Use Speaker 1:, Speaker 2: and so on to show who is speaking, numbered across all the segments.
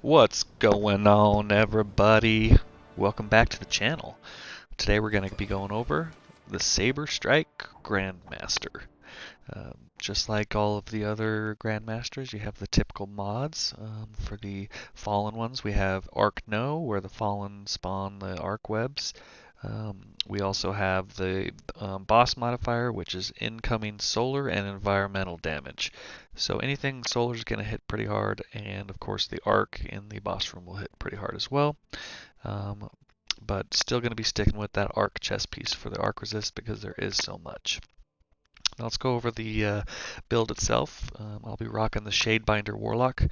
Speaker 1: What's going on, everybody? Welcome back to the channel. Today we're going to be going over the S.A.B.E.R Strike Grandmaster. Just like all of the other Grandmasters, you have the typical mods. For the Fallen ones, we have Arc No, where the Fallen spawn the Arc webs. We also have the boss modifier, which is incoming solar and environmental damage. So anything solar is going to hit pretty hard, and of course the arc in the boss room will hit pretty hard as well. Um, but still going to be sticking with that arc chest piece for the arc resist because there is so much. Now let's go over the build itself. I'll be rocking the Shadebinder Warlock.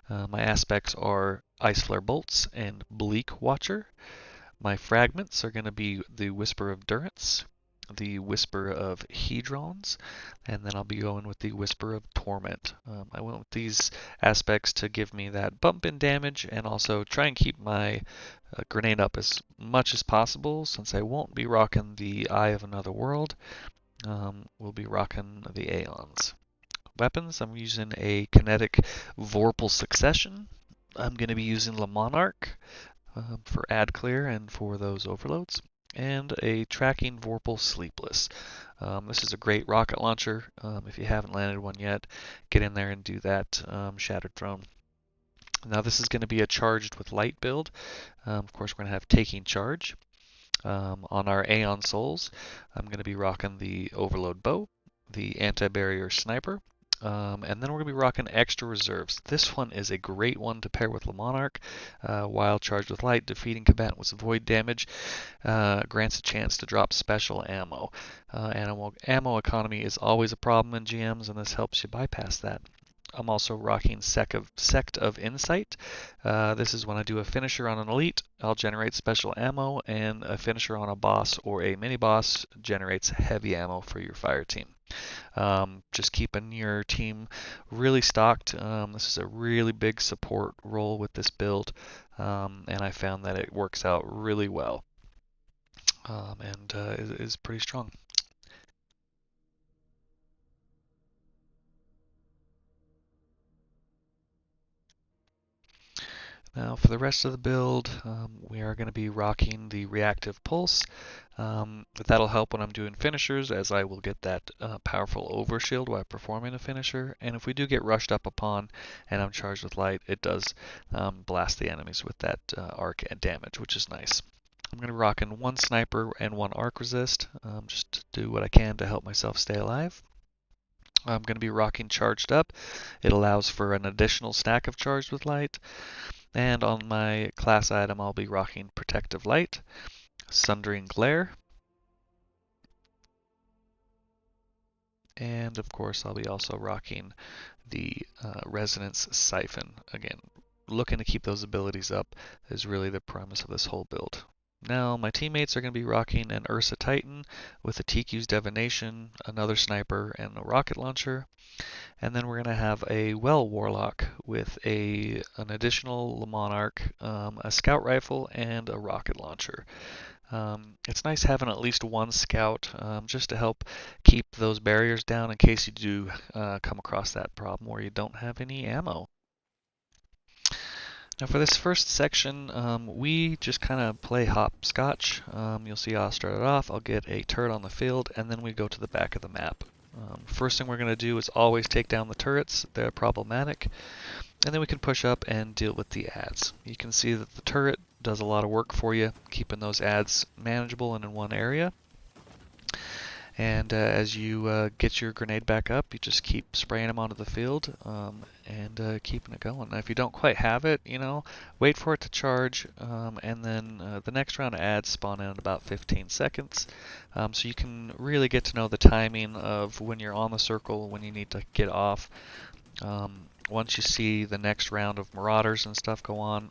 Speaker 1: My aspects are Ice Flare Bolts and Bleak Watcher. My fragments are going to be the Whisper of Durance, the Whisper of Hedrons, and then I'll be going with the Whisper of Torment. I went with these aspects to give me that bump in damage and also try and keep my grenade up as much as possible since I won't be rocking the Eye of Another World. We'll be rocking the Aeons. Weapons, I'm using a kinetic Vorpal Succession. I'm going to be using the Monarch for ad clear and for those overloads, and a tracking Vorpal Sleepless. This is a great rocket launcher. If you haven't landed one yet, get in there and do that Shattered Throne. Now this is going to be a charged with light build. Of course, we're going to have taking charge. On our Aeon Souls, I'm going to be rocking the Overload Bow, the Anti-Barrier Sniper, and then we're going to be rocking Extra Reserves. This one is a great one to pair with the Monarch. While charged with light, defeating combatant with void damage grants a chance to drop special ammo. Ammo economy is always a problem in GMs, and this helps you bypass that. I'm also rocking Sect of Insight. This is when I do a finisher on an elite, I'll generate special ammo, and a finisher on a boss or a mini boss generates heavy ammo for your fire team. Just keeping your team really stocked. This is a really big support role with this build, and I found that it works out really well and is pretty strong. Now for the rest of the build, we are going to be rocking the Reactive Pulse. That'll help when I'm doing finishers, as I will get that powerful overshield while performing a finisher. And if we do get rushed up upon and I'm charged with light, it does blast the enemies with that arc and damage, which is nice. I'm going to be rocking one sniper and one arc resist, just to do what I can to help myself stay alive. I'm going to be rocking Charged Up. It allows for an additional stack of charged with light. And on my class item, I'll be rocking Protective Light, Sundering Glare, and of course I'll be also rocking the Resonance Siphon. Again, looking to keep those abilities up is really the premise of this whole build. Now my teammates are going to be rocking an Ursa Titan with a TQ's Divination, another sniper, and a rocket launcher. And then we're going to have a Well Warlock with an additional Monarch, a Scout Rifle, and a rocket launcher. It's nice having at least one Scout just to help keep those barriers down in case you do come across that problem where you don't have any ammo. Now for this first section, we just kind of play hopscotch. You'll see I'll start it off, I'll get a turret on the field, and then we go to the back of the map. First thing we're going to do is always take down the turrets. They're problematic. And then we can push up and deal with the ads. You can see that the turret does a lot of work for you, keeping those ads manageable and in one area. And as you get your grenade back up, you just keep spraying them onto the field and keeping it going. Now, if you don't quite have it, wait for it to charge, and then the next round of ads spawn in about 15 seconds. So you can really get to know the timing of when you're on the circle, when you need to get off. Once you see the next round of Marauders and stuff go on,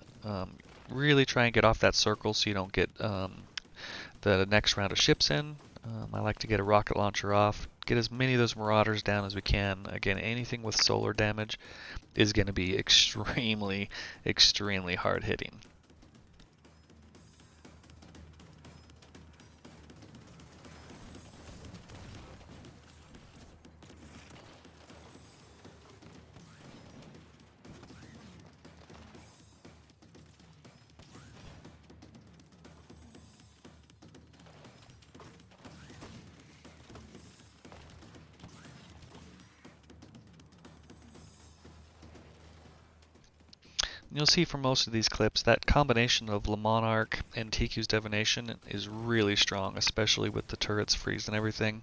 Speaker 1: really try and get off that circle so you don't get the next round of ships in. I like to get a rocket launcher off, get as many of those Marauders down as we can. Again, anything with solar damage is going to be extremely, extremely hard hitting. you'll see from most of these clips that combination of Le Monarch and TQ's Divination is really strong, especially with the turrets freeze and everything.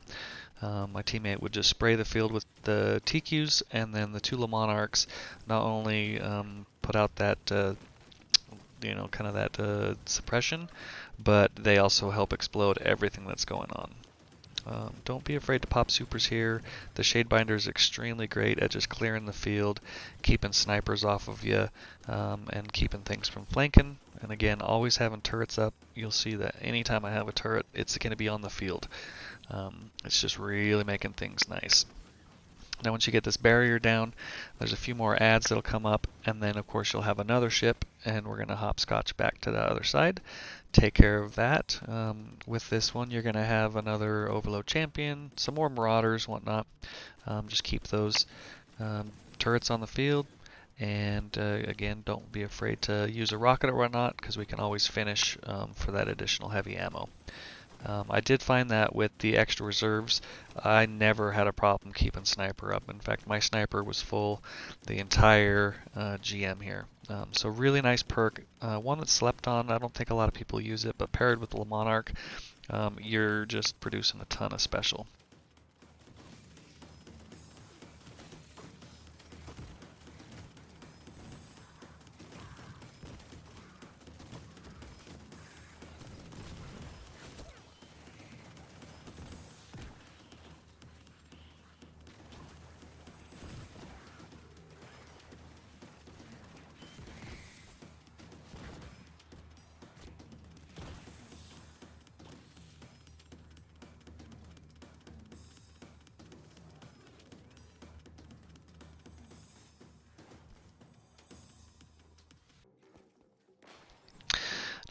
Speaker 1: My teammate would just spray the field with the TQs, and then the two Le Monarchs not only put out that kind of that suppression, but they also help explode everything that's going on. Don't be afraid to pop supers here. The Shadebinder is extremely great at just clearing the field, keeping snipers off of you, and keeping things from flanking. And again, always having turrets up. You'll see that anytime I have a turret, it's going to be on the field. It's just really making things nice. Now once you get this barrier down, there's a few more ads that'll come up, and then of course you'll have another ship, and we're going to hopscotch back to the other side. Take care of that. With this one, you're going to have another Overload Champion, some more Marauders, whatnot. Just keep those turrets on the field, and again, don't be afraid to use a rocket or whatnot, because we can always finish for that additional heavy ammo. I did find that with the extra reserves, I never had a problem keeping sniper up. In fact, my sniper was full the entire GM here. So really nice perk, one that's slept on. I don't think a lot of people use it, but paired with the Le Monarch, you're just producing a ton of special.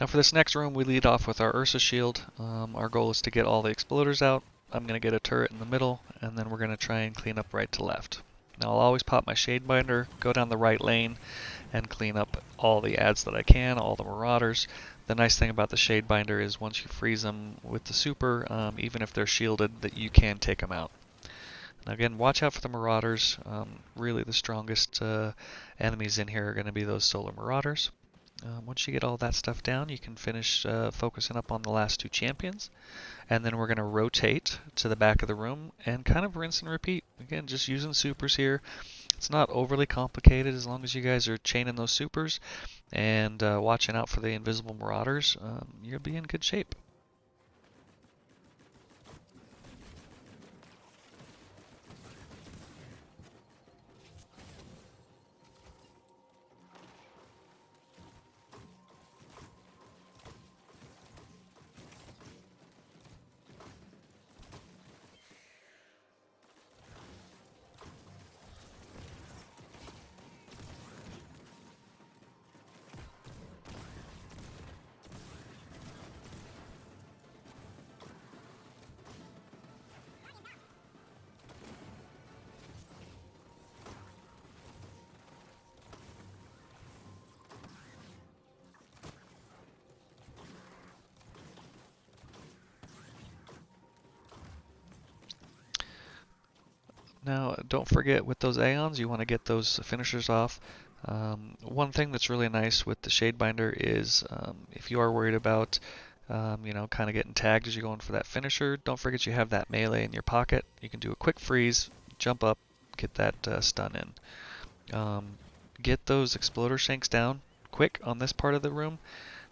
Speaker 1: Now for this next room, we lead off with our Ursa shield. Our goal is to get all the exploders out. I'm going to get a turret in the middle, and then we're going to try and clean up right to left. Now I'll always pop my Shadebinder, go down the right lane, and clean up all the ads that I can, all the Marauders. The nice thing about the Shadebinder is once you freeze them with the super, even if they're shielded, that you can take them out. Now again, watch out for the Marauders. Really the strongest enemies in here are going to be those Solar Marauders. Once you get all that stuff down, you can finish focusing up on the last two champions, and then we're going to rotate to the back of the room and kind of rinse and repeat. Again, just using supers here. It's not overly complicated as long as you guys are chaining those supers and watching out for the invisible Marauders. You'll be in good shape. Now, don't forget with those Aeons, you want to get those finishers off. One thing that's really nice with the Shadebinder is if you are worried about, kind of getting tagged as you're going for that finisher, don't forget you have that melee in your pocket. You can do a quick freeze, jump up, get that stun in. Get those exploder shanks down quick on this part of the room.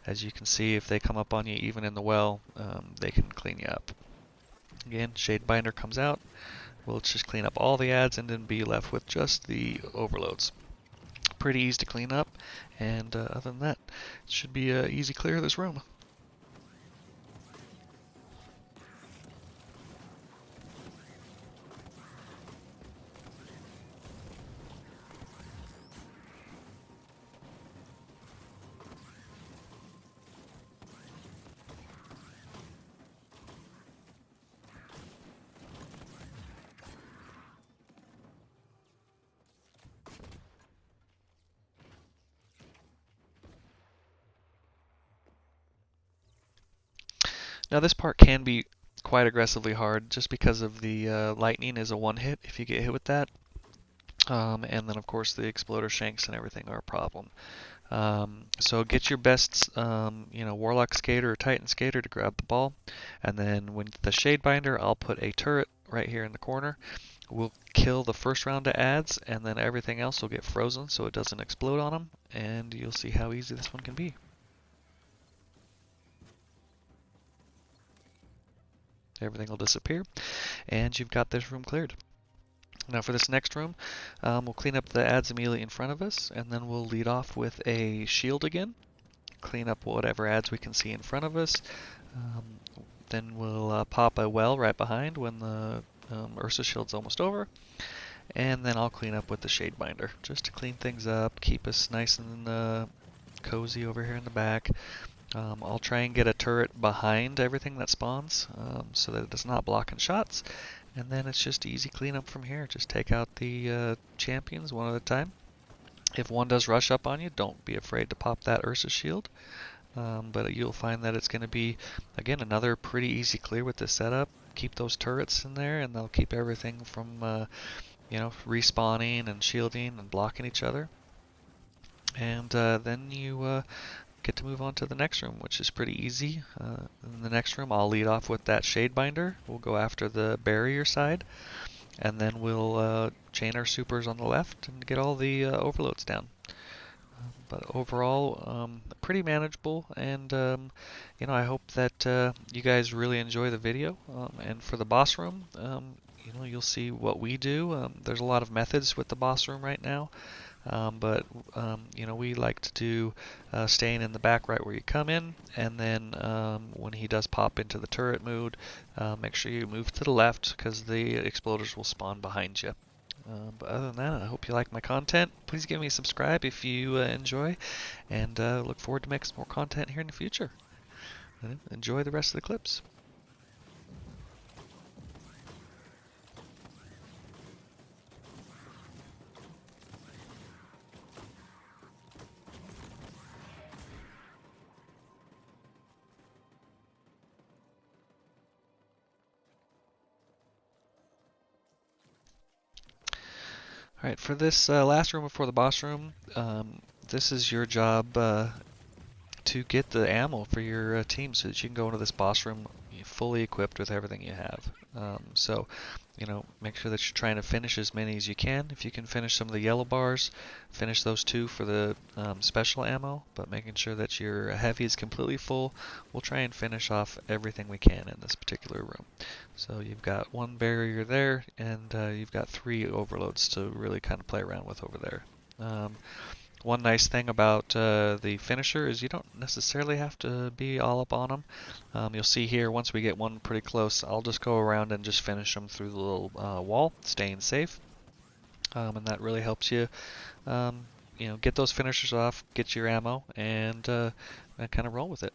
Speaker 1: As you can see, if they come up on you even in the well, they can clean you up. Again, Shadebinder comes out. We'll just clean up all the ads and then be left with just the overloads. Pretty easy to clean up, and other than that, it should be an easy clear of this room. Now this part can be quite aggressively hard just because of the lightning is a one hit if you get hit with that. And then of course the exploder shanks and everything are a problem. So get your best, Warlock Skater or Titan Skater to grab the ball, and then with the Shadebinder, I'll put a turret right here in the corner. We'll kill the first round of ads, and then everything else will get frozen so it doesn't explode on them, and you'll see how easy this one can be. Everything will disappear, and you've got this room cleared. Now for this next room, we'll clean up the ads immediately in front of us, and then we'll lead off with a shield again. Clean up whatever ads we can see in front of us. Then we'll pop a well right behind when the Ursa shield's almost over. And then I'll clean up with the Shadebinder, just to clean things up, keep us nice and cozy over here in the back. I'll try and get a turret behind everything that spawns, so that it does not block in shots. And then it's just easy cleanup from here. Just take out the champions one at a time. If one does rush up on you, don't be afraid to pop that Ursa shield. But you'll find that it's going to be, again, another pretty easy clear with this setup. Keep those turrets in there, and they'll keep everything from, respawning and shielding and blocking each other. And then you get to move on to the next room, which is pretty easy. In the next room, I'll lead off with that Shadebinder. We'll go after the barrier side, and then we'll chain our supers on the left and get all the overloads down. But overall, pretty manageable, and I hope that you guys really enjoy the video. And for the boss room, you'll see what we do. There's a lot of methods with the boss room right now. But we like to do staying in the back right where you come in, and then when he does pop into the turret mode, make sure you move to the left because the exploders will spawn behind you. But other than that, I hope you like my content. Please give me a subscribe if you enjoy, and look forward to making some more content here in the future. Enjoy the rest of the clips. Alright, for this last room before the boss room, this is your job to get the ammo for your team so that you can go into this boss room fully equipped with everything you have. So, make sure that you're trying to finish as many as you can. If you can finish some of the yellow bars, finish those two for the special ammo, but making sure that your heavy is completely full. We'll try and finish off everything we can in this particular room. So you've got one barrier there, and you've got 3 overloads to really kind of play around with over there. One nice thing about the finisher is you don't necessarily have to be all up on them. You'll see here, once we get one pretty close, I'll just go around and just finish them through the little wall, staying safe. And that really helps you, get those finishers off, get your ammo, and kind of roll with it.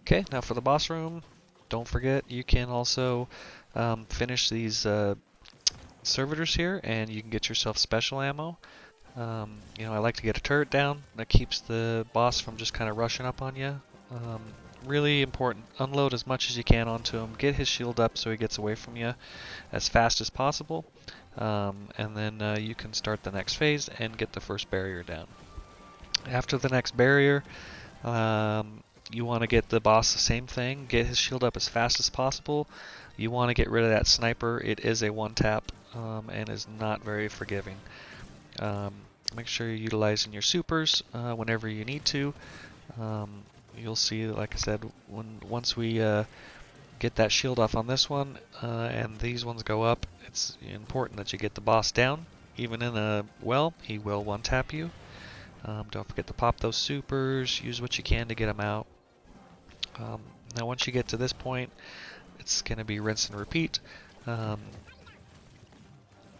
Speaker 1: Okay, now for the boss room, don't forget you can also finish these servitors here, and you can get yourself special ammo. I like to get a turret down. That keeps the boss from just kind of rushing up on you. Really important. Unload as much as you can onto him. Get his shield up so he gets away from you as fast as possible. And then you can start the next phase and get the first barrier down. After the next barrier, you want to get the boss the same thing. Get his shield up as fast as possible. You want to get rid of that sniper. It is a one-tap and is not very forgiving. Make sure you're utilizing your supers whenever you need to. You'll see, like I said, once we get that shield off on this one and these ones go up, it's important that you get the boss down. Even in a well, he will one-tap you. Don't forget to pop those supers. Use what you can to get them out. Now once you get to this point, it's going to be rinse and repeat.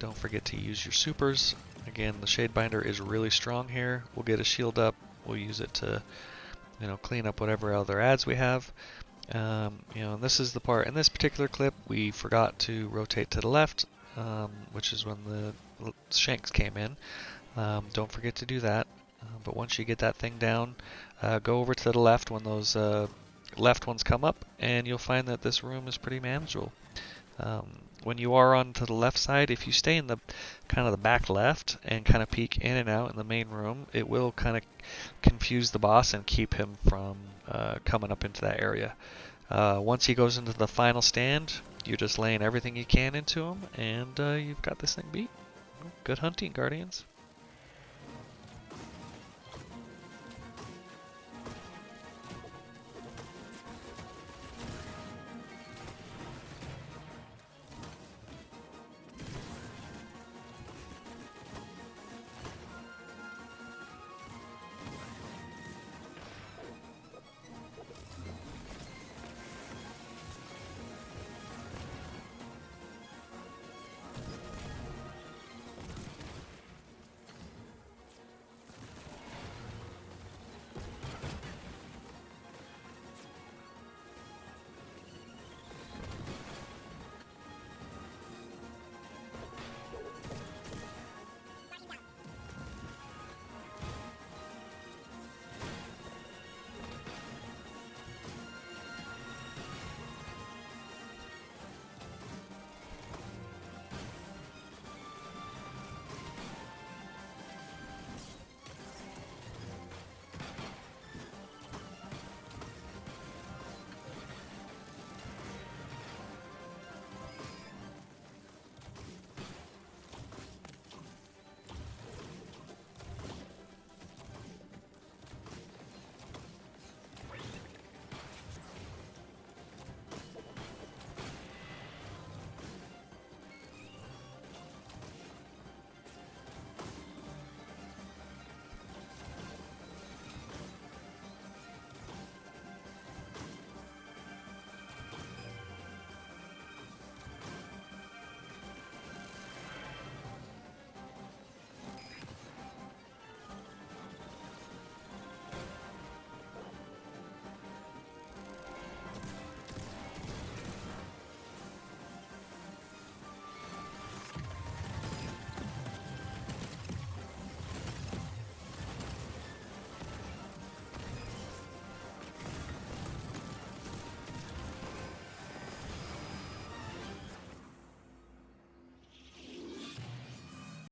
Speaker 1: Don't forget to use your supers. Again, the Shadebinder is really strong here. We'll get a shield up. We'll use it to, clean up whatever other ads we have. And this is the part, in this particular clip, we forgot to rotate to the left, which is when the shanks came in. Don't forget to do that. But once you get that thing down, go over to the left when those left ones come up, and you'll find that this room is pretty manageable. When you are on to the left side, if you stay in the kind of the back left and kind of peek in and out in the main room, it will kind of confuse the boss and keep him from coming up into that area. Once he goes into the final stand, you're just laying everything you can into him, and you've got this thing beat. Good hunting, Guardians.